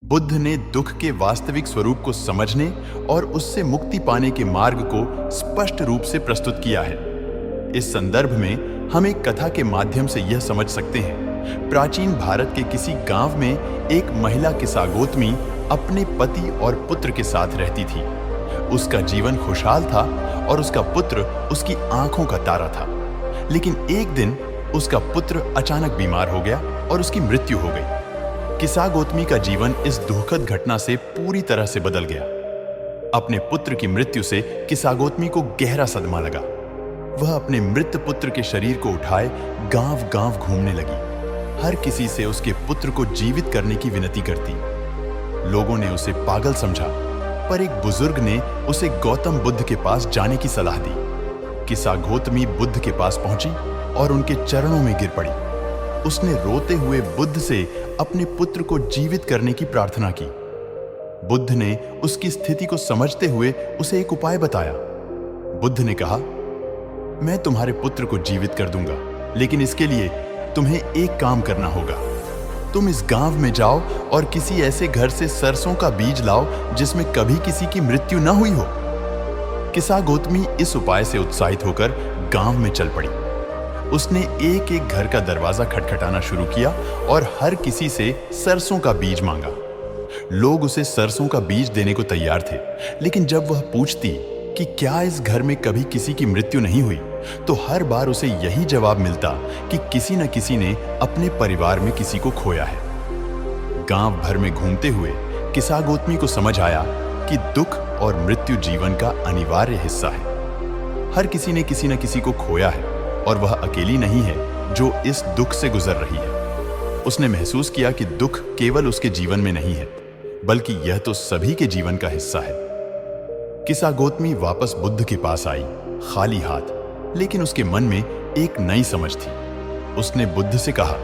बुद्ध ने दुख के वास्तविक स्वरूप को समझने और उससे मुक्ति पाने के मार्ग को स्पष्ट रूप से प्रस्तुत किया है। इस संदर्भ में हम एक कथा के माध्यम से यह समझ सकते हैं। प्राचीन भारत के किसी गांव में एक महिला किस्सा गौतमी अपने पति और पुत्र के साथ रहती थी। उसका जीवन खुशहाल था और उसका पुत्र उसकी आंखों का तारा था। लेकिन एक दिन उसका पुत्र अचानक बीमार हो गया और उसकी मृत्यु हो गई। किस्सा गौतमी का जीवन इस दुखद घटना से पूरी तरह से बदल गया। अपने पुत्र की मृत्यु से किस्सा गौतमी को गहरा सदमा लगा। वह अपने मृत पुत्र के शरीर को उठाए गांव-गांव घूमने लगी। हर किसी से उसके पुत्र को जीवित करने की विनती करती। लोगों ने उसे पागल समझा, पर एक बुजुर्ग ने उसे गौतम बुद्ध के पास जाने की सलाह दी। किस्सा गौतमी बुद्ध के पास पहुंची और उनके चरणों में गिर पड़ी। उसने रोते हुए बुद्ध से अपने पुत्र को जीवित करने की प्रार्थना की। बुद्ध ने उसकी स्थिति को समझते हुए उसे एक उपाय बताया। बुद्ध ने कहा, मैं तुम्हारे पुत्र को जीवित कर दूंगा, लेकिन इसके लिए तुम्हें एक काम करना होगा। तुम इस गांव में जाओ और किसी ऐसे घर से सरसों का बीज लाओ जिसमें कभी किसी की मृत्यु न हुई हो। किस्सा गौतमी इस उपाय से उत्साहित होकर गांव में चल पड़ी। उसने एक एक घर का दरवाजा खटखटाना शुरू किया और हर किसी से सरसों का बीज मांगा। लोग उसे सरसों का बीज देने को तैयार थे, लेकिन जब वह पूछती कि क्या इस घर में कभी किसी की मृत्यु नहीं हुई, तो हर बार उसे यही जवाब मिलता कि किसी न किसी ने अपने परिवार में किसी को खोया है। गांव भर में घूमते हुए किस्सा गौतमी को समझ आया कि दुख और मृत्यु जीवन का अनिवार्य हिस्सा है। हर किसी ने किसी न किसी को खोया है और वह अकेली नहीं है जो इस दुख से गुजर रही है। उसने महसूस किया कि दुख केवल उसके जीवन में नहीं है, बल्कि यह तो सभी के जीवन का हिस्सा है। किस्सा गौतमी वापस बुद्ध के पास आई, खाली हाथ, लेकिन उसके मन में एक नई समझ थी। उसने बुद्ध से कहा,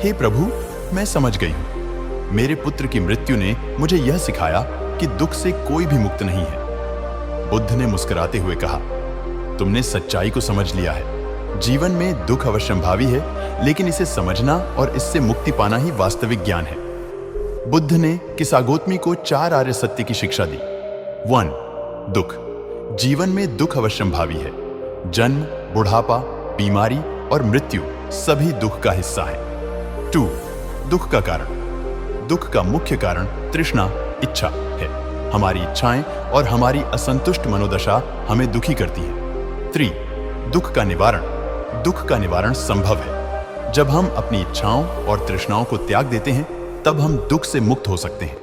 हे प्रभु, मैं समझ गई हूं। मेरे पुत्र की मृत्यु ने मुझे यह सिखाया कि दुख से कोई भी मुक्त नहीं है। बुद्ध ने मुस्कुराते हुए कहा, तुमने सच्चाई को समझ लिया है। जीवन में दुख अवश्यंभावी है, लेकिन इसे समझना और इससे मुक्ति पाना ही वास्तविक ज्ञान है। बुद्ध ने किस्सा गौतमी को 4 आर्य सत्य की शिक्षा दी। 1. दुख। जीवन में दुख अवश्यंभावी है। जन्म, बुढ़ापा, बीमारी और मृत्यु सभी दुख का हिस्सा है। 2. दुख का कारण। दुख का मुख्य कारण तृष्णा, इच्छा है। हमारी इच्छाएं और हमारी असंतुष्ट मनोदशा हमें दुखी करती है। 3. दुख का निवारण। दुख का निवारण संभव है। जब हम अपनी इच्छाओं और तृष्णाओं को त्याग देते हैं, तब हम दुख से मुक्त हो सकते हैं।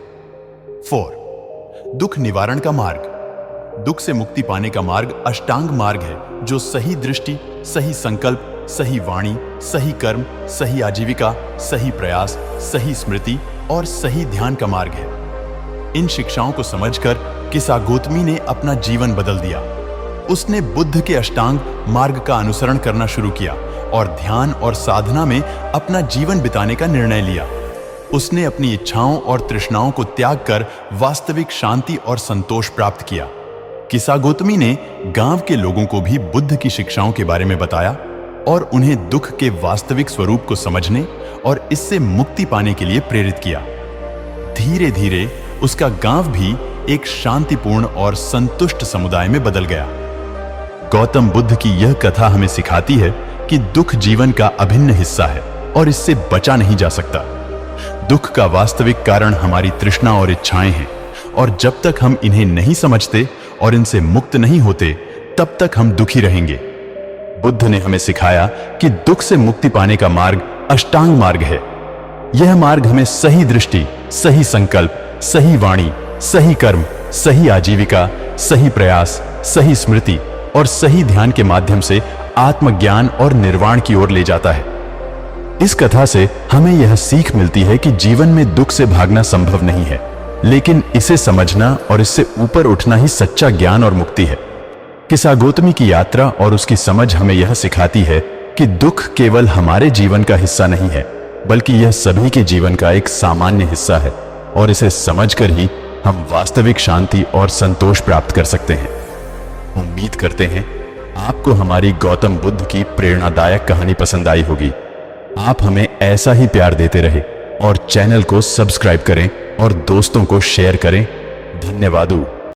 4. दुख निवारण का मार्ग। दुख से मुक्ति पाने का मार्ग अष्टांग मार्ग है, जो सही दृष्टि, सही संकल्प, सही वाणी, सही कर्म, सही आजीविका, सही प्रयास, सही स्मृति और सही ध्यान का मार्ग है। इन शिक्षाओं को समझकर किस्सा गौतमी ने अपना जीवन बदल दिया। उसने बुद्ध के अष्टांग मार्ग का अनुसरण करना शुरू किया और ध्यान और साधना में अपना जीवन बिताने का निर्णय लिया। उसने अपनी इच्छाओं और तृष्णाओं को त्याग कर वास्तविक शांति और संतोष प्राप्त किया। किस्सा गौतमी ने गांव के लोगों को भी बुद्ध की शिक्षाओं के बारे में बताया और उन्हें दुख के वास्तविक स्वरूप को समझने और इससे मुक्ति पाने के लिए प्रेरित किया। धीरे धीरे उसका गांव भी एक शांतिपूर्ण और संतुष्ट समुदाय में बदल गया। गौतम बुद्ध की यह कथा हमें सिखाती है कि दुख जीवन का अभिन्न हिस्सा है और इससे बचा नहीं जा सकता। दुख का वास्तविक कारण हमारी तृष्णा और इच्छाएं हैं, और जब तक हम इन्हें नहीं समझते और इनसे मुक्त नहीं होते, तब तक हम दुखी रहेंगे। बुद्ध ने हमें सिखाया कि दुख से मुक्ति पाने का मार्ग अष्टांग मार्ग है। यह मार्ग हमें सही दृष्टि, सही संकल्प, सही वाणी, सही कर्म, सही आजीविका, सही प्रयास, सही स्मृति और सही ध्यान के माध्यम से आत्मज्ञान और निर्वाण की ओर ले जाता है। इस कथा से हमें यह सीख मिलती है कि जीवन में दुख से भागना संभव नहीं है, लेकिन इसे समझना और इससे ऊपर उठना ही सच्चा ज्ञान और मुक्ति है। किस्सा गौतमी की यात्रा और उसकी समझ हमें यह सिखाती है कि दुख केवल हमारे जीवन का हिस्सा नहीं है, बल्कि यह सभी के जीवन का एक सामान्य हिस्सा है, और इसे समझकर ही हम वास्तविक शांति और संतोष प्राप्त कर सकते हैं। उम्मीद करते हैं आपको हमारी गौतम बुद्ध की प्रेरणादायक कहानी पसंद आई होगी। आप हमें ऐसा ही प्यार देते रहे और चैनल को सब्सक्राइब करें और दोस्तों को शेयर करें। धन्यवाद।